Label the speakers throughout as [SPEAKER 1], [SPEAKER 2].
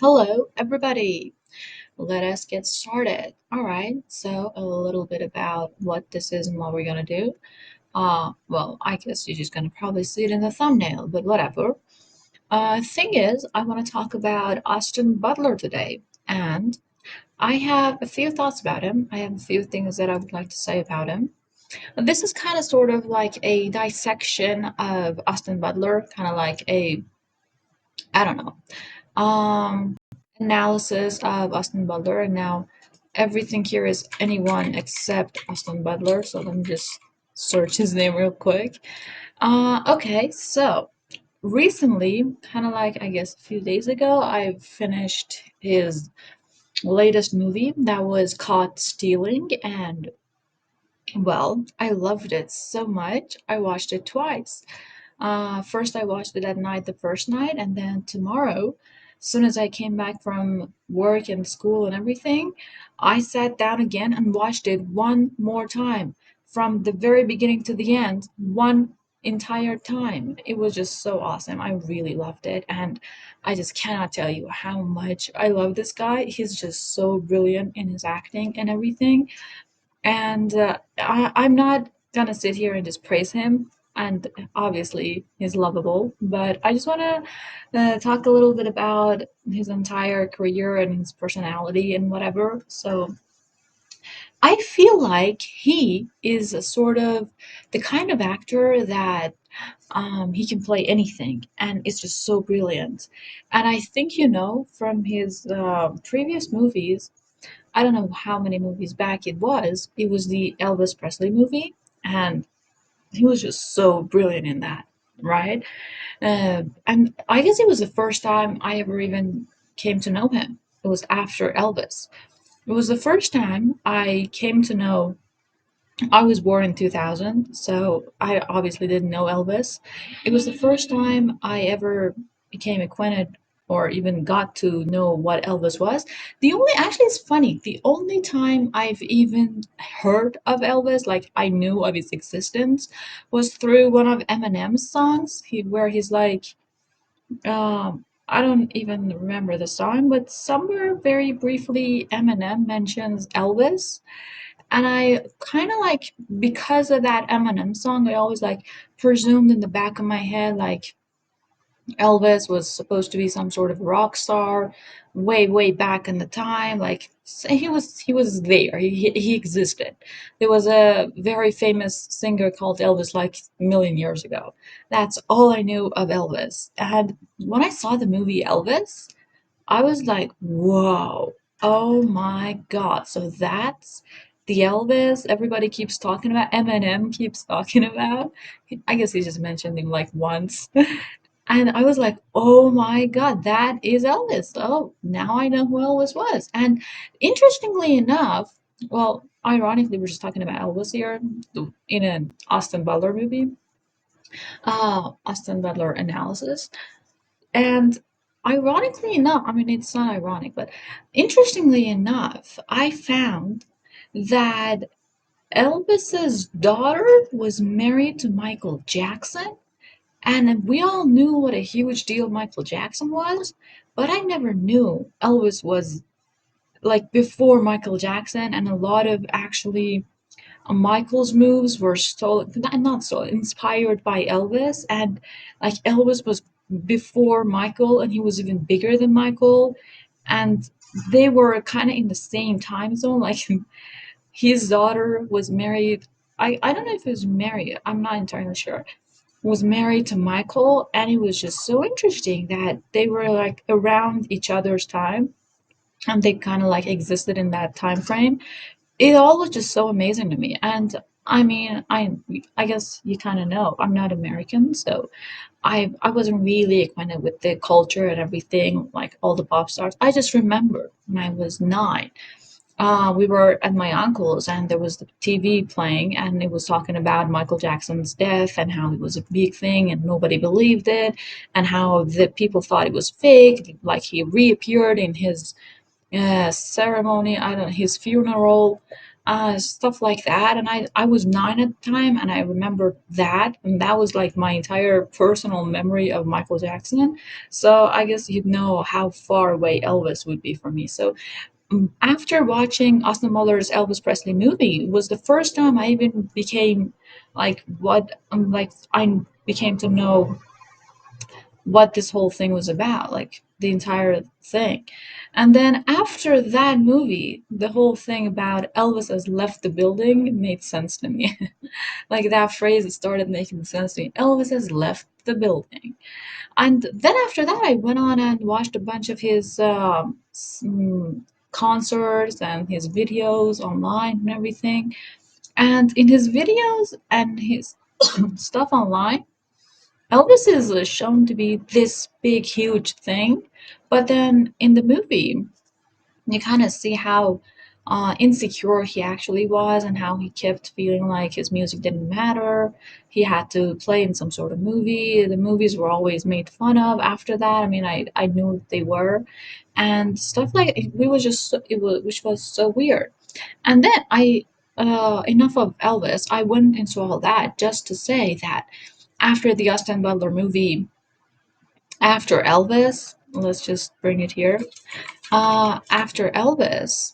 [SPEAKER 1] Hello, everybody. Let us get started. All right, so a little bit about what this is and what we're gonna do. Well, I guess you're just gonna probably see it in the thumbnail, but whatever. Thing is, I want to talk about Austin Butler today, and I have a few thoughts about him. I have a few things that I would like to say about him. This is kind of sort of like a dissection of Austin Butler, kind of like I don't know, um, analysis of Austin Butler, and now everything here is anyone except Austin Butler. So let me just search his name real quick. Okay, so recently, kind of like I guess a few days ago, I finished his latest movie that was Caught Stealing, and well, I loved it so much. I watched it twice. First, I watched it at night the first night, and then tomorrow, as soon as I came back from work and school and everything, I sat down again and watched it one more time from the very beginning to the end, one entire time. It was just so awesome. I really loved it, and I just cannot tell you how much I love this guy. He's just so brilliant in his acting and everything. And I'm not gonna sit here and just praise him. And obviously, he's lovable. But I just want to talk a little bit about his entire career and his personality and whatever. So I feel like he is a sort of the kind of actor that he can play anything, and it's just so brilliant. And I think from his previous movies. I don't know how many movies back it was the Elvis Presley movie, and he was just so brilliant in that, right? And I guess it was the first time I ever even came to know him. It was after Elvis. It was the first time I came to know. I was born in 2000, so I obviously didn't know Elvis. It was the first time I ever became acquainted or even got to know what Elvis was. Actually, it's funny, the only time I've even heard of Elvis, like I knew of his existence, was through one of Eminem's songs, where he's like, I don't even remember the song, but somewhere very briefly Eminem mentions Elvis, and I kind of like, because of that Eminem song, I always like presumed in the back of my head, like Elvis was supposed to be some sort of rock star way, way back in the time. Like he was there. He existed. There was a very famous singer called Elvis like a million years ago. That's all I knew of Elvis. And when I saw the movie Elvis, I was like, whoa, oh my God. So that's the Elvis everybody keeps talking about, Eminem keeps talking about. I guess he just mentioned him like once. And I was like, oh my God, that is Elvis. Oh, now I know who Elvis was. And interestingly enough, well, ironically, we're just talking about Elvis here in an Austin Butler movie, Austin Butler analysis. And ironically enough, I mean, it's not ironic, but interestingly enough, I found that Elvis's daughter was married to Michael Jackson. And we all knew what a huge deal Michael Jackson was, but I never knew Elvis was like before Michael Jackson, and a lot of actually Michael's moves were stolen, not stolen, inspired by Elvis. And like Elvis was before Michael, and he was even bigger than Michael. And they were kind of in the same time zone. Like his daughter was married. I don't know if he was married, I'm not entirely sure. Was married to Michael, and it was just so interesting that they were like around each other's time and they kind of like existed in that time frame. It all was just so amazing to me. And I mean, I guess you kind of know I'm not American, so I wasn't really acquainted with the culture and everything, like all the pop stars. I just remember when I was 9, we were at my uncle's and there was the TV playing, and it was talking about Michael Jackson's death and how it was a big thing and nobody believed it, and how the people thought it was fake, like he reappeared in his ceremony, I don't know, his funeral. stuff like that. And I was 9 at the time, and I remember that, and that was like my entire personal memory of Michael Jackson. So I guess you'd know how far away Elvis would be from me. So after watching Austin Muller's Elvis Presley movie was the first time I even became like I became to know what this whole thing was about, like the entire thing. And then after that movie, the whole thing about Elvis has left the building made sense to me. Like that phrase, it started making sense to me. Elvis has left the building. And then after that, I went on and watched a bunch of his concerts and his videos online and everything. And in his videos and his stuff online, Elvis is shown to be this big, huge thing. But then in the movie, you kind of see how insecure he actually was and how he kept feeling like his music didn't matter. He had to play in some sort of movie. The movies were always made fun of after that. I mean, I knew they were. And stuff like we was just it was which was so weird. And then I enough of Elvis. I went into all that just to say that after the Austin Butler movie, after Elvis, let's just bring it here. After Elvis,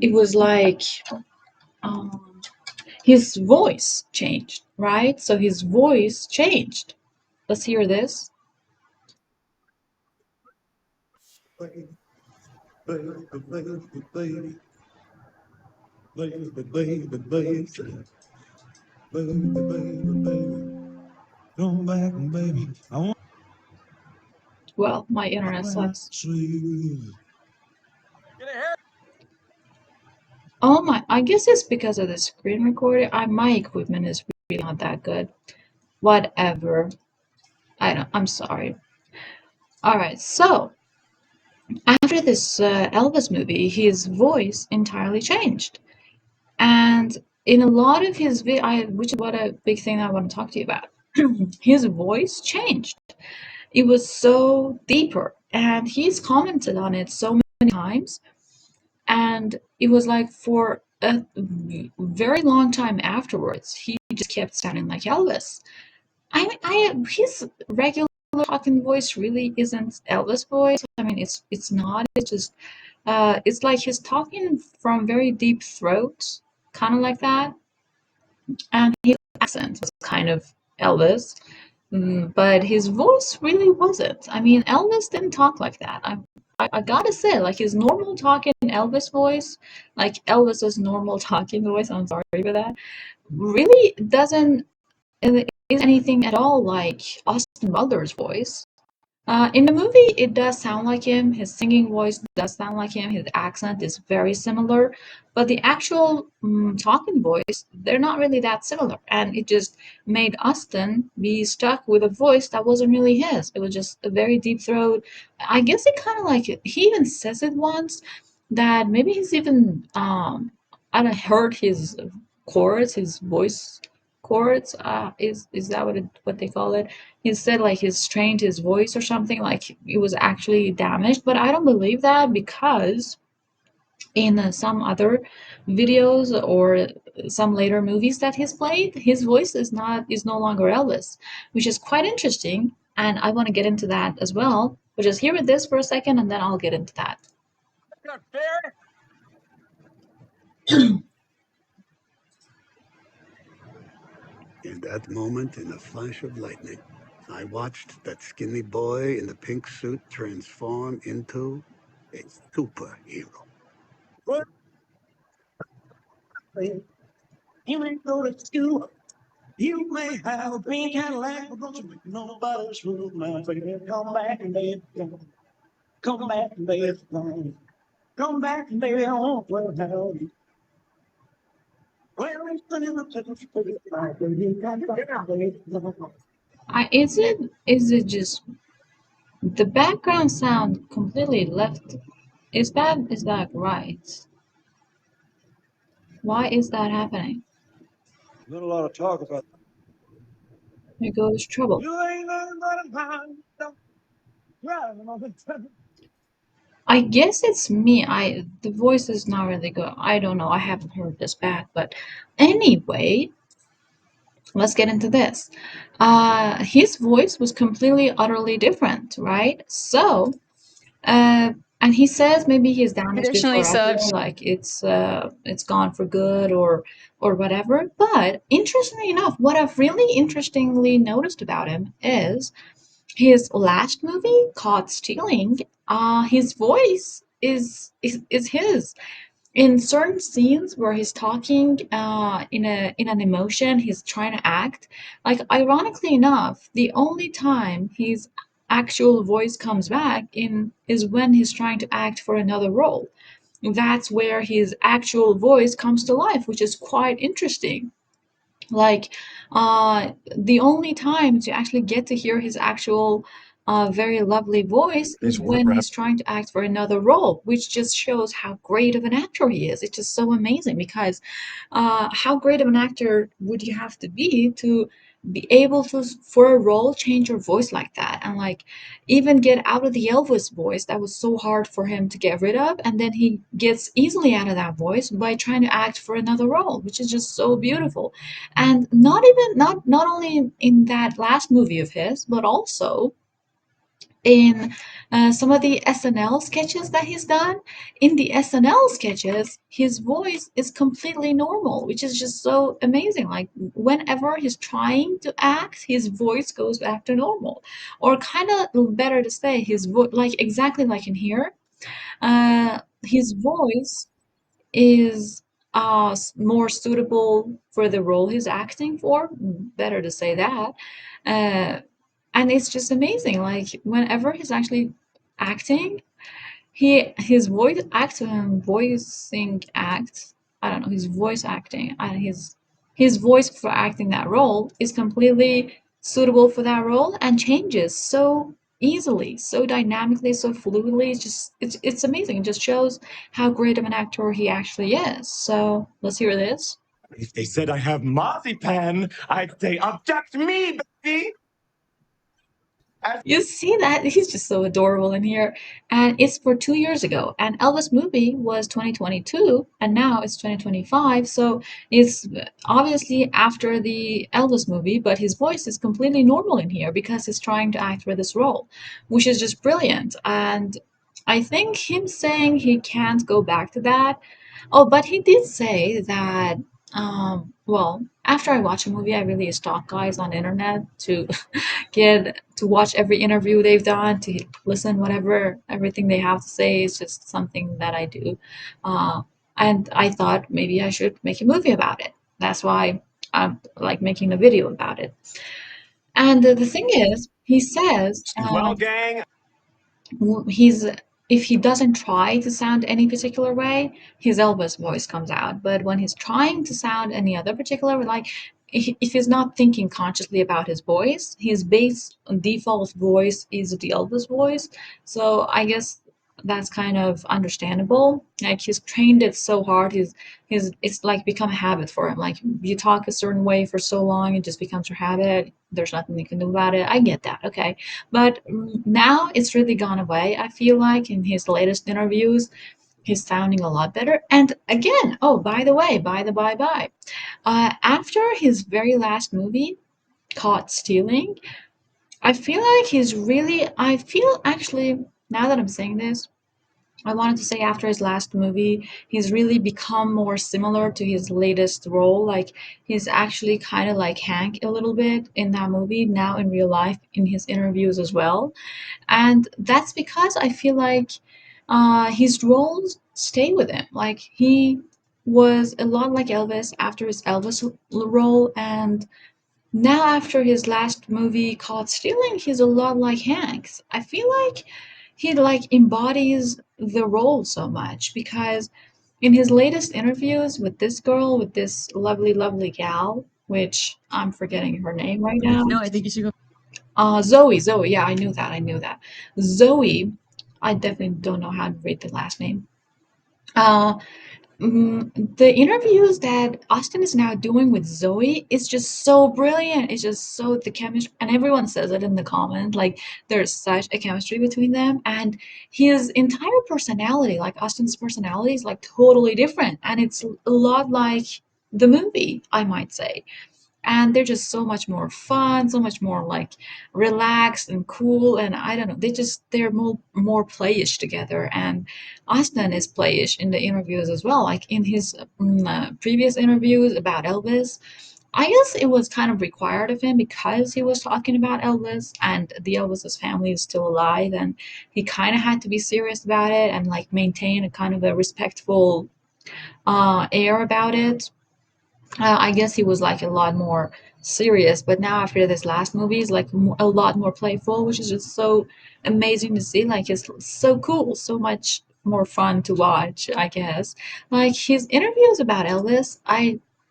[SPEAKER 1] it was like um, his voice changed, right? So his voice changed. Let's hear this.
[SPEAKER 2] Baby, baby, baby, baby, baby, baby, baby, baby, baby, baby, come back, baby. I want
[SPEAKER 1] Well, my
[SPEAKER 2] to
[SPEAKER 1] internet
[SPEAKER 2] cry,
[SPEAKER 1] sucks.
[SPEAKER 2] sweet.
[SPEAKER 1] Oh my, I guess it's because of the screen recorder. My equipment is really not that good. Whatever. I don't, I'm sorry. All right, so after this Elvis movie, his voice entirely changed. And in a lot of his which is what a big thing I want to talk to you about. His voice changed. It was so deeper, and he's commented on it so many times. And it was like for a very long time afterwards, he just kept sounding like Elvis. His regular talking voice really isn't Elvis voice. I mean, it's not. It's just it's like he's talking from very deep throat, kind of like that. And his accent was kind of Elvis, but his voice really wasn't. I mean, Elvis didn't talk like that. I gotta say, like his normal talking Elvis voice, like Elvis's normal talking voice. I'm sorry for that. Really doesn't is anything at all like Austin Butler's voice. In the movie, it does sound like him. His singing voice does sound like him. His accent is very similar, but the actual talking voice, they're not really that similar. And it just made Austin be stuck with a voice that wasn't really his. It was just a very deep throat. I guess it kind of like he even says it once that maybe he's even I don't heard his chords, his voice chords. Is that what they call it? He said like he strained his voice or something, like it was actually damaged. But I don't believe that because in some other videos or some later movies that he's played, his voice is no longer Elvis, which is quite interesting. And I want to get into that as well. But just hear this for a second, and then I'll get into that.
[SPEAKER 2] In that moment, in a flash of lightning, I watched that skinny boy in the pink suit transform into a superhero. Well, you ain't go to school. You may have a green Cadillac, but don't you make nobody's rule, man. Baby, come back, baby. Come back, baby. Come back, baby. I won't well tell you. Well, it's the little baby. Come back, baby.
[SPEAKER 1] Is it just the background sound completely left? Is that right? Why is that happening?
[SPEAKER 2] Not a lot of talk about.
[SPEAKER 1] Here goes trouble.
[SPEAKER 2] You ain't nothing but a mind. Don't drive on the
[SPEAKER 1] I guess it's me. The voice is not really good. I don't know. I haven't heard this back, but anyway, let's get into this. His voice was completely, utterly different, right? And he says maybe he's damaged it
[SPEAKER 3] Additionally
[SPEAKER 1] forever,
[SPEAKER 3] subbed.
[SPEAKER 1] like it's gone for good or whatever. But interestingly enough, what I've really interestingly noticed about him is his last movie, Caught Stealing. His voice is his in certain scenes where he's talking in an emotion he's trying to act, like ironically enough, the only time his actual voice comes back in is when he's trying to act for another role. That's where his actual voice comes to life, which is quite interesting. Like, the only times you actually get to hear his actual, very lovely voice is when he's trying to act for another role, which just shows how great of an actor he is. It's just so amazing because how great of an actor would you have to be able to, for a role, change your voice like that and like even get out of the Elvis voice that was so hard for him to get rid of, and then he gets easily out of that voice by trying to act for another role, which is just so beautiful. And not only in that last movie of his, but also in some of the SNL sketches that he's done. In the SNL sketches, his voice is completely normal, which is just so amazing. Like whenever he's trying to act, his voice goes back to normal, or kind of better to say, his voice, like exactly like in here, his voice is more suitable for the role he's acting for. Better to say that. Uh, and it's just amazing. Like whenever he's actually acting, his voice act voicing act. I don't know, his voice acting and his voice for acting that role is completely suitable for that role and changes so easily, so dynamically, so fluidly. It's amazing. It just shows how great of an actor he actually is. So let's hear this.
[SPEAKER 2] If they said I have marzipan, I'd say, abduct me, baby. As
[SPEAKER 1] You see that? He's just so adorable in here. And it's for 2 years ago. And Elvis movie was 2022, and now it's 2025. So it's obviously after the Elvis movie, but his voice is completely normal in here because he's trying to act for this role, which is just brilliant. And I think him saying he can't go back to that. Oh, but he did say that, well, after I watch a movie, I really stalk guys on the internet to get to watch every interview they've done, to listen whatever everything they have to say. Is just something that I do, uh, and I thought maybe I should make a movie about it. That's why I'm like making a video about it. And the thing is, he says
[SPEAKER 2] well, gang,
[SPEAKER 1] he's if he doesn't try to sound any particular way, his Elvis voice comes out. But when he's trying to sound any other particular, like if he's not thinking consciously about his voice, his base default voice is the Elvis voice. So I guess that's kind of understandable. Like he's trained it so hard, his it's like become a habit for him. Like you talk a certain way for so long, it just becomes your habit. There's nothing you can do about it. I get that. Okay. But now it's really gone away. I feel like in his latest interviews, he's sounding a lot better. And again, oh, by the way, by, after his very last movie, Caught Stealing, I feel actually, now that I'm saying this, I wanted to say after his last movie, he's really become more similar to his latest role. Like he's actually kind of like Hank a little bit in that movie, now in real life, in his interviews as well. And that's because I feel like his roles stay with him. Like he was a lot like Elvis after his Elvis role, and now after his last movie called Stealing, he's a lot like Hanks. I feel like he like embodies the role so much because in his latest interviews with this girl, with this lovely, lovely gal, which I'm forgetting her name right now.
[SPEAKER 3] No, I think you should go.
[SPEAKER 1] Zoe. Yeah, I knew that. Zoe, I definitely don't know how to read the last name. Uh, The interviews that Austin is now doing with Zoe is just so brilliant. It's just so the chemistry, and everyone says it in the comment, like there's such a chemistry between them, and his entire personality, like Austin's personality, is like totally different, and it's a lot like the movie, I might say. And they're just so much more fun, so much more like relaxed and cool, and I don't know, they're more playish together. And Austin is playish in the interviews as well, like in his previous interviews about Elvis. I guess it was kind of required of him because he was talking about Elvis and the Elvis's family is still alive, and he kind of had to be serious about it and like maintain a kind of a respectful air about it. I guess he was like a lot more serious, but now after this last movie, he's like a lot more playful, which is just so amazing to see. Like it's so cool, so much more fun to watch, I guess. Like his interviews about Elvis,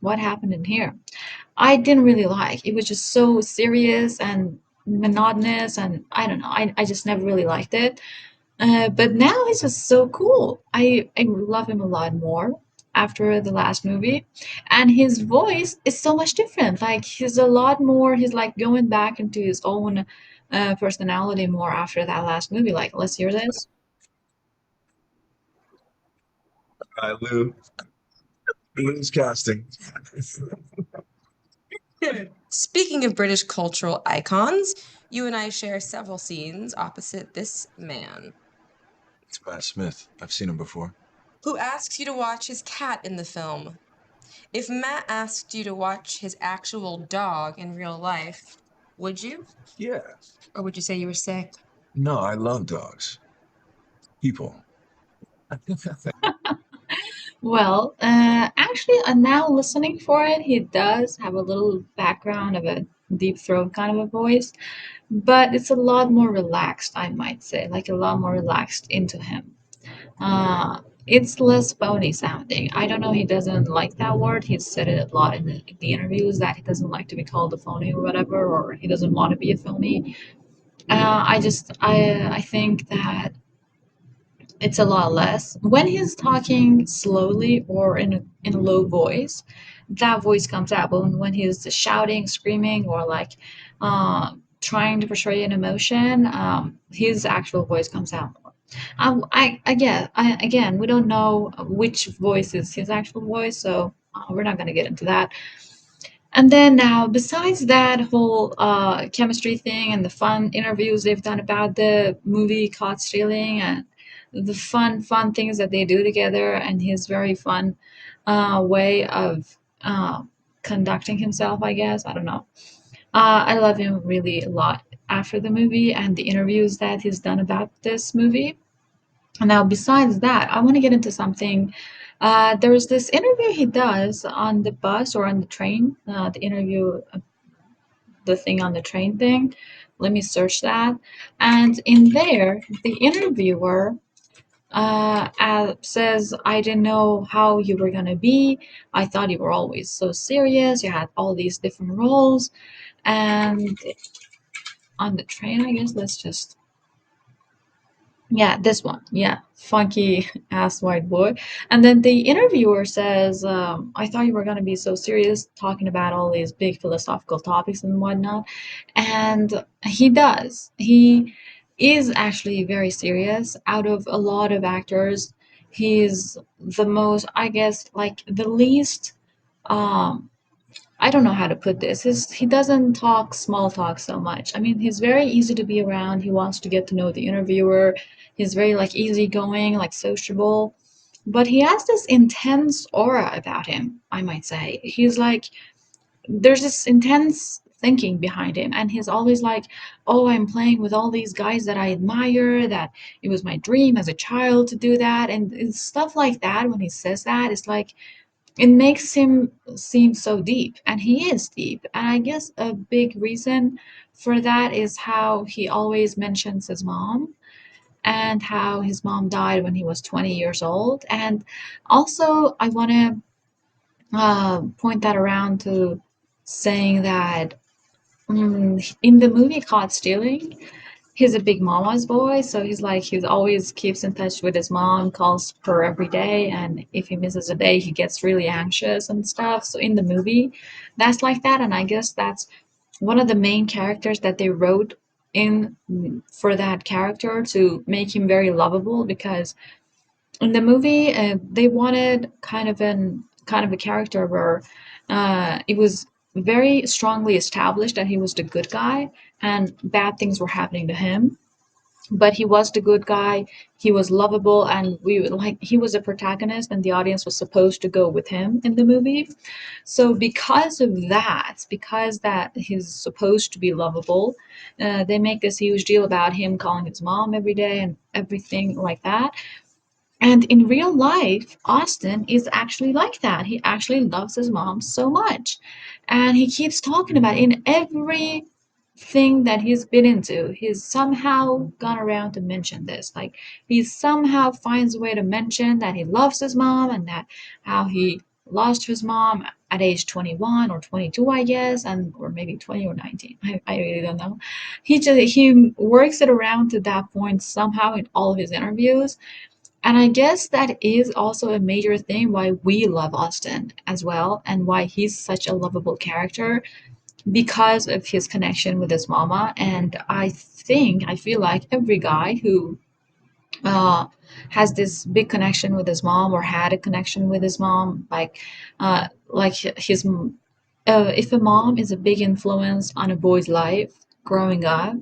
[SPEAKER 1] what happened in here? I didn't really like. It was just so serious and monotonous, and I don't know. I just never really liked it. But now he's just so cool. I love him a lot more after the last movie, and his voice is so much different. Like he's a lot more. He's like going back into his own personality more after that last movie. Like, let's hear this.
[SPEAKER 2] Lou. Lou's casting.
[SPEAKER 3] Speaking of British cultural icons, you and I share several scenes opposite this man,
[SPEAKER 2] It's Matt Smith. I've seen him before.
[SPEAKER 3] who asks you to watch his cat in the film. If Matt asked you to watch his actual dog in real life, would you?
[SPEAKER 2] Yeah.
[SPEAKER 3] Or would you say you were sick?
[SPEAKER 2] No, I love dogs. People.
[SPEAKER 1] Well, actually, now listening for it, he does have a little background of a deep throat kind of a voice, but it's a lot more relaxed, I might say, like a lot more relaxed into him. It's less phony sounding. I don't know. He doesn't like that word. He's said it a lot in the interviews that he doesn't like to be called a phony or whatever, or he doesn't want to be a phony. I think that it's a lot less when he's talking slowly or in a low voice. That voice comes out, but when he's shouting, screaming, or like trying to portray an emotion, his actual voice comes out more. Again, we don't know which voice is his actual voice, so we're not going to get into that. And then now, besides that whole chemistry thing and the fun interviews they've done about the movie Caught Stealing and the fun things that they do together and his very fun way of conducting himself, I guess. I don't know. I love him really a lot after the movie and the interviews that he's done about this movie. Now, besides that, I want to get into something. There's this interview he does on the bus or on the train, the interview, the thing on the train thing. Let me search that. And in there, the interviewer says, I didn't know how you were going to be. I thought you were always so serious. You had all these different roles. And on the train, I guess, let's just yeah, this one. Yeah, funky ass white boy. And then the interviewer says, I thought you were going to be so serious talking about all these big philosophical topics and whatnot. And he does. He is actually very serious. Out of a lot of actors, he's the most, I guess, like the least. Um, I don't know how to put this. He doesn't talk small talk so much. I mean, he's very easy to be around. He wants to get to know the interviewer. He's very like easygoing, like sociable. But he has this intense aura about him, I might say. He's like there's this intense thinking behind him, and he's always like, "Oh, I'm playing with all these guys that I admire, that it was my dream as a child to do that." And it's stuff like that when he says that, it's like it makes him seem so deep, and he is deep. And I guess a big reason for that is how he always mentions his mom and how his mom died when he was 20 years old. And also, I want to point that around to saying that in the movie Caught Stealing, he's a big mama's boy, so he's like he always keeps in touch with his mom, calls her every day, and if he misses a day, he gets really anxious and stuff. So in the movie, that's like that, and I guess that's one of the main characters that they wrote in for that character to make him very lovable because in the movie they wanted kind of a character where it was very strongly established that he was the good guy and bad things were happening to him, but he was the good guy. He was lovable, and we like he was a protagonist, and the audience was supposed to go with him in the movie. So because of that, because that he's supposed to be lovable, they make this huge deal about him calling his mom every day and everything like that. And in real life, Austin is actually like that. He actually loves his mom so much. And he keeps talking about it in every thing that he's been into. He's somehow gone around to mention this. Like he somehow finds a way to mention that he loves his mom and that how he lost his mom at age 21 or 22, I guess, and or maybe 20 or 19. I really don't know. He works it around to that point somehow in all of his interviews, and I guess that is also a major thing why we love Austin as well, and why he's such a lovable character because of his connection with his mama. And I feel like every guy who uh, has this big connection with his mom or had a connection with his mom, like his if a mom is a big influence on a boy's life growing up,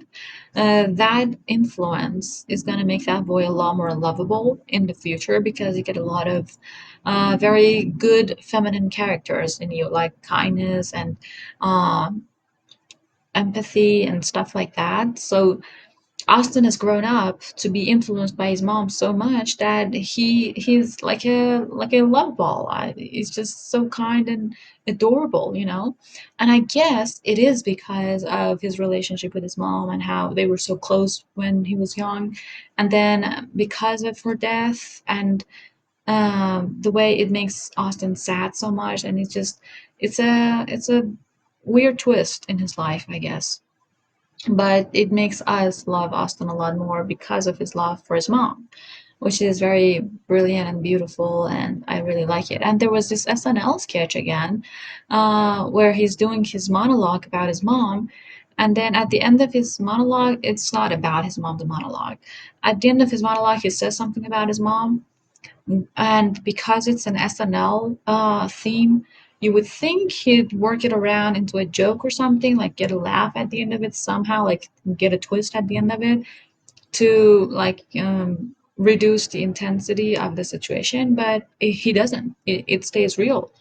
[SPEAKER 1] that influence is going to make that boy a lot more lovable in the future because you get a lot of very good feminine characters in you, like kindness and um, empathy and stuff like that. So Austin has grown up to be influenced by his mom so much that he's like a love ball. He's just so kind and adorable, you know. And I guess it is because of his relationship with his mom and how they were so close when he was young, and then because of her death and the way it makes Austin sad so much, and it's a weird twist in his life, I guess, but it makes us love Austin a lot more because of his love for his mom, which is very brilliant and beautiful, and I really like it. And there was this SNL sketch again, where he's doing his monologue about his mom, and then at the end of his monologue, it's not about his mom, the monologue. At the end of his monologue, he says something about his mom, and because it's an SNL theme, you would think he'd work it around into a joke or something, like get a laugh at the end of it somehow, like get a twist at the end of it to reduce the intensity of the situation. But he doesn't. It stays real.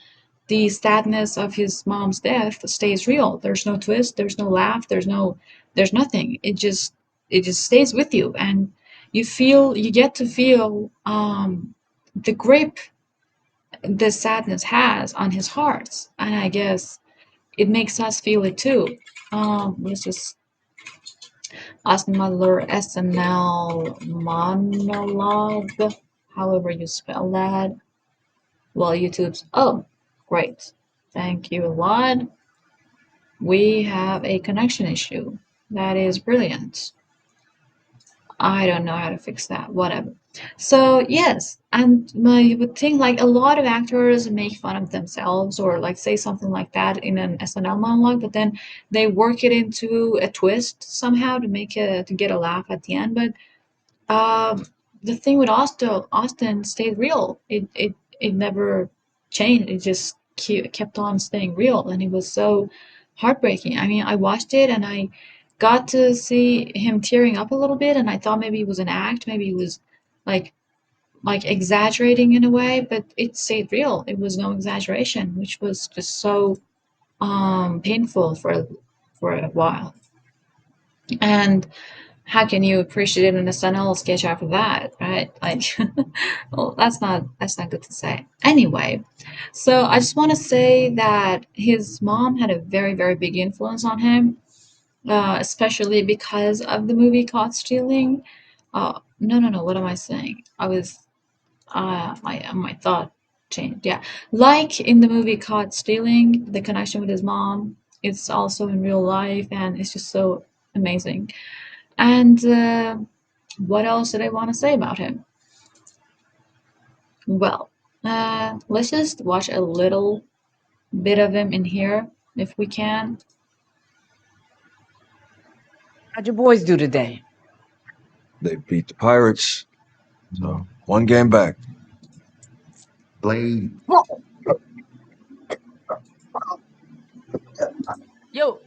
[SPEAKER 1] The sadness of his mom's death stays real. There's no twist. There's no laugh. There's nothing. It just stays with you, and you get to feel the grip the sadness has on his heart, and I guess it makes us feel it too. Let's just Austin Butler SNL monologue, however you spell that. Well, YouTube's great. Thank you a lot. We have a connection issue. That is brilliant. I don't know how to fix that. Whatever. So yes, and you would think like a lot of actors make fun of themselves or like say something like that in an SNL monologue, but then they work it into a twist somehow to make it to get a laugh at the end. But um, the thing with Austin stayed real. It never changed. It just kept on staying real, and it was so heartbreaking. I mean, I watched it and I got to see him tearing up a little bit, and I thought maybe it was an act, maybe it was like exaggerating in a way, but it stayed real. It was no exaggeration, which was just so painful for a while. And how can you appreciate an SNL sketch after that, right? Like, well, that's not good to say. Anyway, so I just want to say that his mom had a very big influence on him, especially because of the movie Caught Stealing. No. What am I saying? My thought changed. Yeah, like in the movie Caught Stealing, the connection with his mom. It's also in real life, and it's just so amazing. And what else did I want to say about him? Well, let's just watch a little bit of him in here if we can.
[SPEAKER 2] How'd your boys do today?
[SPEAKER 4] They beat the Pirates, so one game back.
[SPEAKER 5] Blade.
[SPEAKER 2] Yo,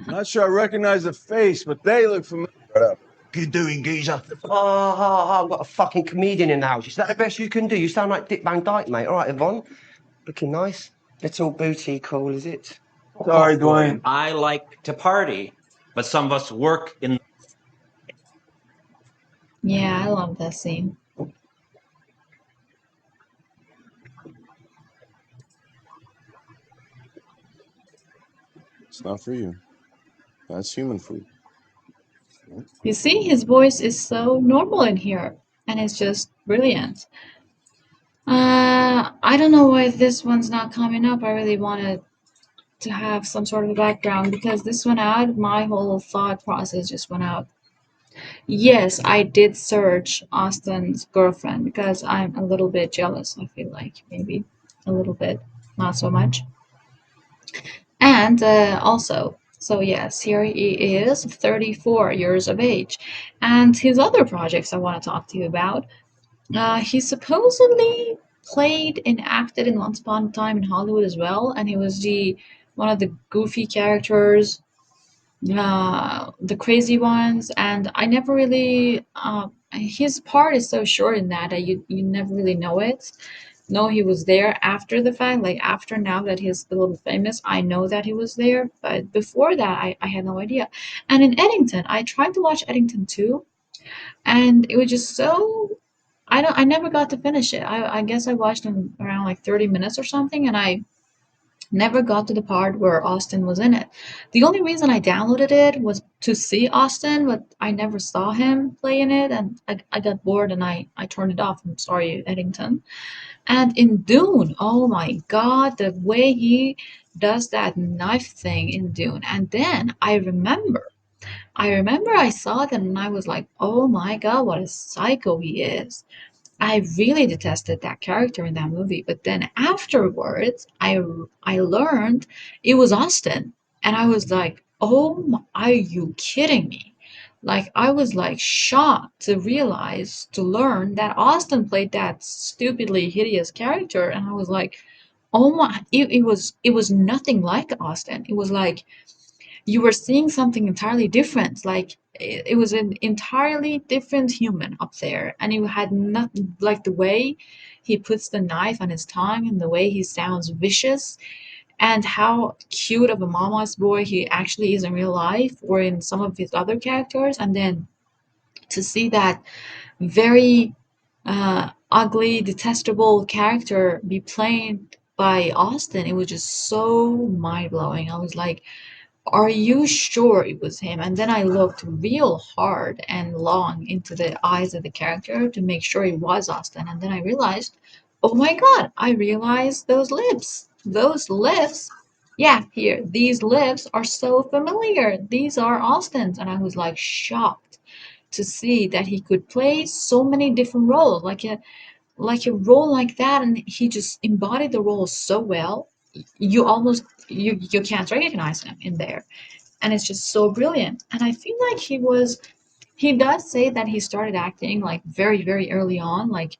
[SPEAKER 4] Not sure I recognize the face, but they look familiar. Right up.
[SPEAKER 5] You doing, geezer?
[SPEAKER 6] I've got a fucking comedian in the house. Is that the best you can do? You sound like Dick Van Dyke, mate. All right, Yvonne. Looking nice. Little booty call, is it?
[SPEAKER 4] Sorry, Dwayne.
[SPEAKER 7] I like to party, but some of us work in.
[SPEAKER 1] Yeah, I love that scene.
[SPEAKER 4] It's not for you. That's human food.
[SPEAKER 1] You see, his voice is so normal in here, and it's just brilliant. I don't know why this one's not coming up. I really wanted to have some sort of a background because this went out, my whole thought process just went out. Yes, I did search Austin's girlfriend because I'm a little bit jealous, I feel like, maybe a little bit, not so much. And also, so yes, here he is, 34 years of age. And his other projects I want to talk to you about. He supposedly played and acted in Once Upon a Time in Hollywood as well, and he was the one of the goofy characters, the crazy ones. And I never really, his part is so short in that you never really know it. No, he was there after the fact, like after now that he's a little famous, I know that he was there, but before that, I had no idea. And in Eddington, I tried to watch Eddington too, and it was just so I never got to finish it. I guess I watched them around like 30 minutes or something, and I never got to the part where Austin was in it. The only reason I downloaded it was to see Austin, but I never saw him play in it, and I got bored and I turned it off. I'm sorry, Eddington. And in Dune, oh my God, the way he does that knife thing in Dune. And then I remember I saw it and I was like, oh my God, what a psycho he is. I really detested that character in that movie, but then afterwards, I learned it was Austin, and I was like, "Oh, are you kidding me?" Like I was like shocked to realize to learn that Austin played that stupidly hideous character, and I was like, "Oh my!" It was nothing like Austin. It was like you were seeing something entirely different. Like it was an entirely different human up there, and you had nothing like the way he puts the knife on his tongue and the way he sounds vicious and how cute of a mama's boy he actually is in real life or in some of his other characters. And then to see that very ugly, detestable character be played by Austin, it was just so mind blowing. I was like, are you sure it was him? And then I looked real hard and long into the eyes of the character to make sure it was Austin. And then I realized, oh my God, I realized those lips. Those lips, yeah, here, these lips are so familiar. These are Austin's. And I was like shocked to see that he could play so many different roles, like a role like that, and he just embodied the role so well. You almost you can't recognize him in there, and it's just so brilliant. And I feel like he does say that he started acting like very very early on, like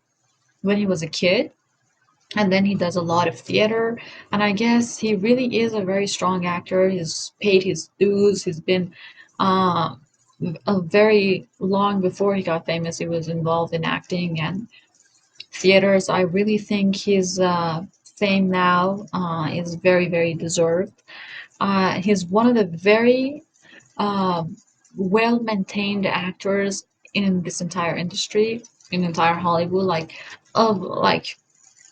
[SPEAKER 1] when he was a kid, and then he does a lot of theater. And I guess he really is a very strong actor. He's paid his dues. He's been uh, a very long before he got famous. He was involved in acting and theaters. I really think his fame now is very very deserved. He's one of the very um, well-maintained actors in this entire industry, in entire Hollywood, like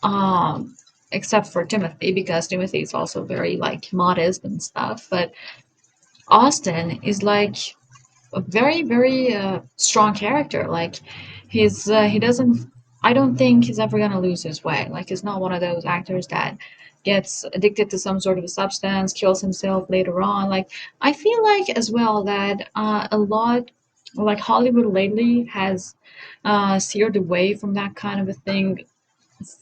[SPEAKER 1] um, except for Timothy, because Timothy is also very like modest and stuff. But Austin is like a very very strong character. Like he doesn't. I don't think he's ever gonna lose his way. Like he's not one of those actors that gets addicted to some sort of a substance, kills himself later on. Like I feel like as well that a lot like Hollywood lately has steered away from that kind of a thing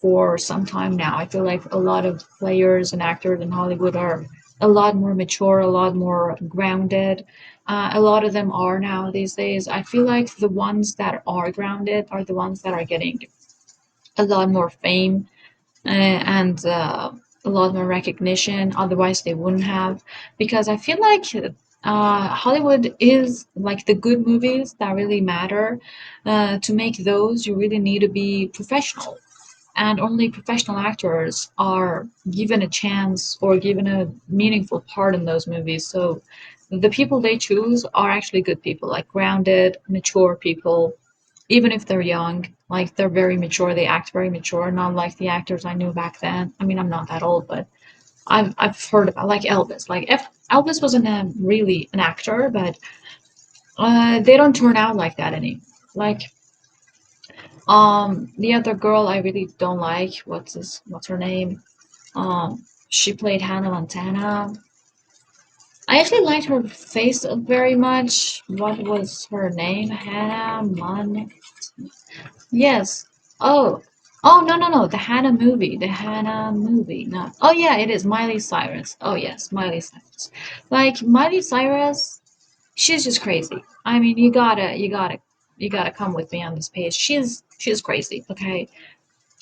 [SPEAKER 1] for some time now. I feel like a lot of players and actors in Hollywood are a lot more mature, a lot more grounded. A lot of them are now these days. I feel like the ones that are grounded are the ones that are getting a lot more fame and a lot more recognition. Otherwise, they wouldn't have. Because I feel like Hollywood is like the good movies that really matter. To make those, you really need to be professional, and only professional actors are given a chance or given a meaningful part in those movies. So the people they choose are actually good people, like grounded, mature people, even if they're young, like they're very mature, they act very mature, not like the actors I knew back then. I mean, I'm not that old, but I've heard about like Elvis. Like if Elvis wasn't really an actor, but they don't turn out like that anymore. Like the other girl I really don't like. What's her name? She played Hannah Montana. I actually liked her face very much. What was her name? Hannah Mon. Yes. Oh. Oh no no no! The Hannah movie. The Hannah movie. No. Oh yeah, it is Miley Cyrus. Oh yes, Miley Cyrus. Like Miley Cyrus, she's just crazy. I mean, you gotta come with me on this page. She's crazy. Okay.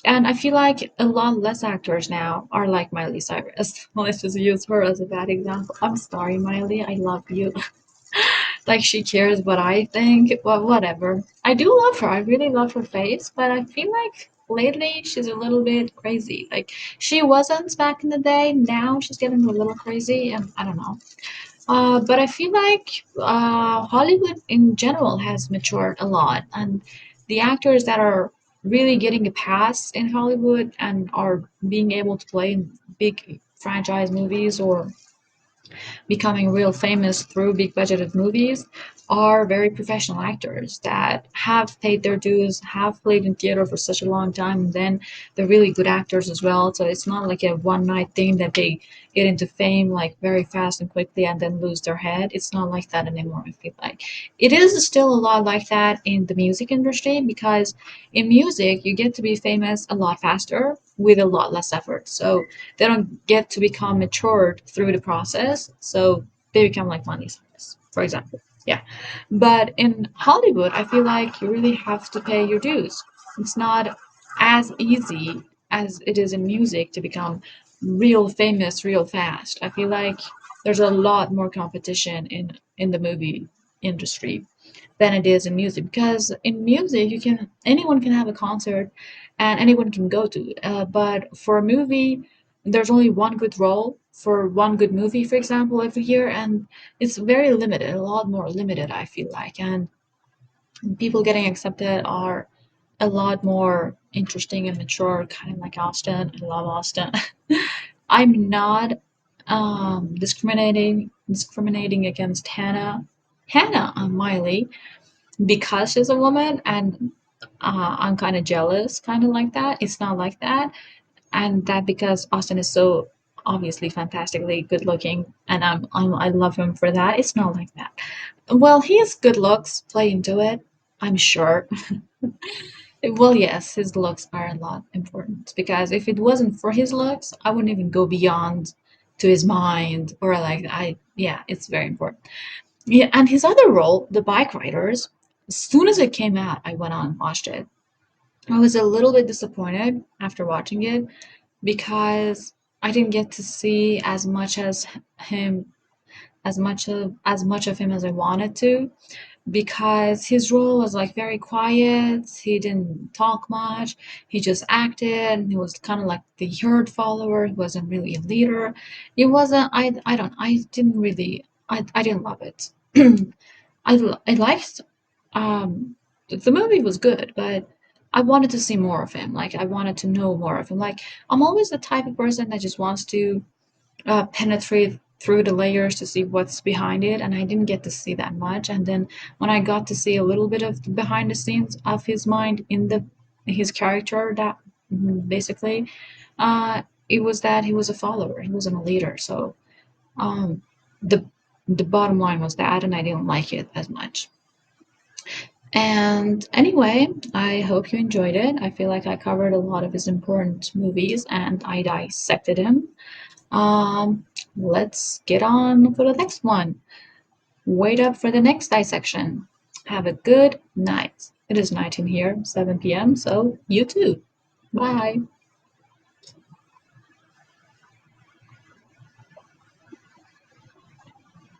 [SPEAKER 1] And I feel like a lot less actors now are like Miley Cyrus. Let's just use her as a bad example. I'm sorry, Miley. I love you. Like she cares what I think, but whatever. I do love her. I really love her face, but I feel like lately she's a little bit crazy. Like she wasn't back in the day. Now she's getting a little crazy, and I don't know. But I feel like Hollywood in general has matured a lot, and the actors that are really getting a pass in Hollywood and are being able to play in big franchise movies or becoming real famous through big budgeted movies are very professional actors that have paid their dues, have played in theater for such a long time, and then they're really good actors as well. So it's not like a one night thing that they get into fame like very fast and quickly and then lose their head. It's not like that anymore, I feel like. It is still a lot like that in the music industry because in music you get to be famous a lot faster with a lot less effort. So they don't get to become matured through the process. So they become like Miley Cyrus, for example. Yeah. But in Hollywood, I feel like you really have to pay your dues. It's not as easy as it is in music to become real famous real fast. I feel like there's a lot more competition in the movie industry than it is in music because in music you can anyone can have a concert and anyone can go to it. But for a movie there's only one good role for one good movie, for example, every year, and it's very limited, a lot more limited, I feel like. And people getting accepted are a lot more interesting and mature, kind of like Austin. I love Austin. I'm not discriminating against Hannah on Miley because she's a woman, and I'm kind of jealous, kind of like that. It's not like that, and that because Austin is so obviously fantastically good looking, and I love him for that. It's not like that. Well, his good looks play into it, I'm sure. Well, yes, his looks are a lot important because if it wasn't for his looks, I wouldn't even go beyond to his mind or like yeah, it's very important. Yeah, and his other role, the bike riders, as soon as it came out, I went on and watched it. I was a little bit disappointed after watching it because I didn't get to see as much as him as much of him as I wanted to because his role was like very quiet. He didn't talk much. He just acted and he was kind of like the herd follower. He wasn't really a leader. It wasn't I didn't really I didn't love it. I liked the movie was good, but I wanted to see more of him. Like I wanted to know more of him. Like I'm always the type of person that just wants to penetrate through the layers to see what's behind it, and I didn't get to see that much. And then when I got to see a little bit of the behind the scenes of his mind in the his character, that basically, it was that he was a follower, he wasn't a leader. So um, the the bottom line was that I didn't like it as much. And anyway, I hope you enjoyed it. I feel like I covered a lot of his important movies and I dissected him. Let's get on for the next one. Wait up for the next dissection. Have a good night. It is night in here, 7 p.m., so you too. Bye.